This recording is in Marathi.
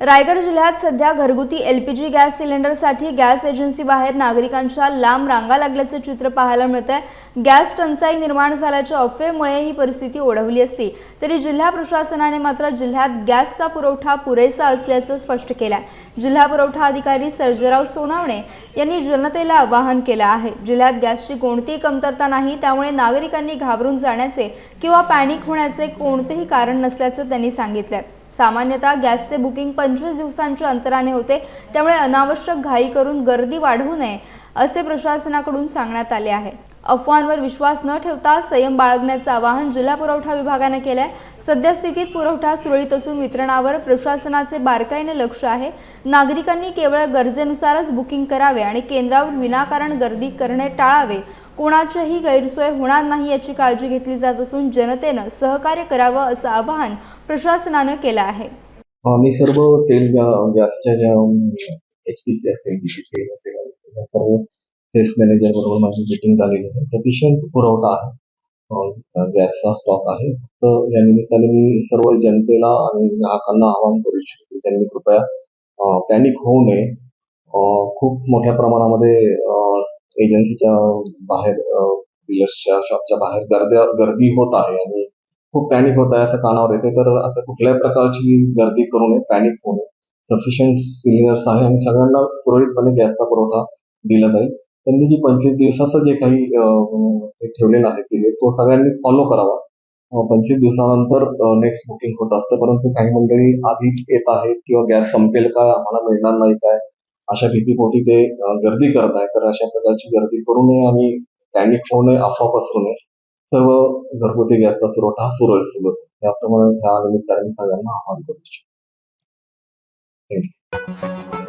रायगड जिल्ह्यात सध्या घरगुती एलपीजी गॅस सिलेंडरसाठी गॅस एजन्सी बाहेर नागरिकांच्या लांब रांगा लागल्याचे चित्र पाहायला मिळते। गॅस टंचाई निर्माण झाल्याच्या अफवेमुळे ही परिस्थिती ओढवली असली तरी जिल्हा प्रशासनाने मात्र जिल्ह्यात गॅसचा पुरवठा पुरेसा असल्याचं स्पष्ट केलं आहे। जिल्हा पुरवठा अधिकारी सर्जेराव सोनावणे यांनी जनतेला आवाहन केलं आहे। जिल्ह्यात गॅसची कोणतीही कमतरता नाही, त्यामुळे नागरिकांनी घाबरून जाण्याचे किंवा पॅनिक होण्याचे कोणतेही कारण नसल्याचं त्यांनी सांगितलं। सामान्यतः गॅसचे बुकिंग 25 दिवसांच्या अंतराने होते, त्यामुळे अनावश्यक घाई करून गर्दी वाढवू नये असे प्रशासनाकडून सांगण्यात आले आहे। अफवांवर विश्वास न ठेवता संयम बाळगण्याचे आवाहन जिल्हा पुरवठा विभागाने केले आहे। सद्यस्थितीत पुरवठा सुरळीत असून वितरणावर प्रशासनाचे बारकाईने लक्ष आहे। नागरिकांनी केवळ गरजेनुसारच बुकिंग करावे आणि केंद्रावर विनाकारण गर्दी करणे टाळावे। कोणाचीही गैरसोय होणार नाही याची काळजी घेतली जात असून जनतेने सहकार्य करावं असं आवाहन प्रशासनाने केलं आहे। आम्ही सर्व तेल गॅसच्या ज्या एचपीसी असेल, बीपीसी असेल, सर्व सेल्स मॅनेजर बरोबर माझी मीटिंग झालेली आहे। सफिशियंट पुरवठा आहे, गॅसचा स्टॉक आहे। तर या निमित्ताने मी सर्व जनतेला आणि ग्राहकांना आवाहन करू इच्छितो की त्यांनी कृपया पॅनिक होऊ नये। खूप मोठ्या प्रमाणामध्ये एजन्सीच्या बाहेर, डीलर्सच्या शॉपच्या बाहेर गर्दी होत आहे आणि खूप पॅनिक होत आहे असं कानावर येते। तर असं कुठल्याही प्रकारची गर्दी करू नये, पॅनिक होऊ नये। सफिशियंट सिलेंडर्स आहे आणि सगळ्यांना सुरळीतपणे गॅसचा पुरवठा दिला जाईल। त्यांनी जी 25 दिवसाचं जे काही ठेवलेलं आहे पिरियड, तो सगळ्यांनी फॉलो करावा। 25 दिवसानंतर नेक्स्ट बुकिंग होत असतं, परंतु काही मंडळी आधी येत आहेत किंवा गॅस संपेल का, आम्हाला मिळणार नाही काय, अशा भीतीपोटी ते गर्दी करत आहेत। तर अशा प्रकारची गर्दी करू नये आणि पॅनिक होऊ नये, अफवा पसरू नये। सर्व घरगुती गॅसचा पुरवठा सुरळीत सुरू आहे, त्याप्रमाणे ह्या निमित्ताने सगळ्यांना आवाहन करू इच्छितो। थँक्यू।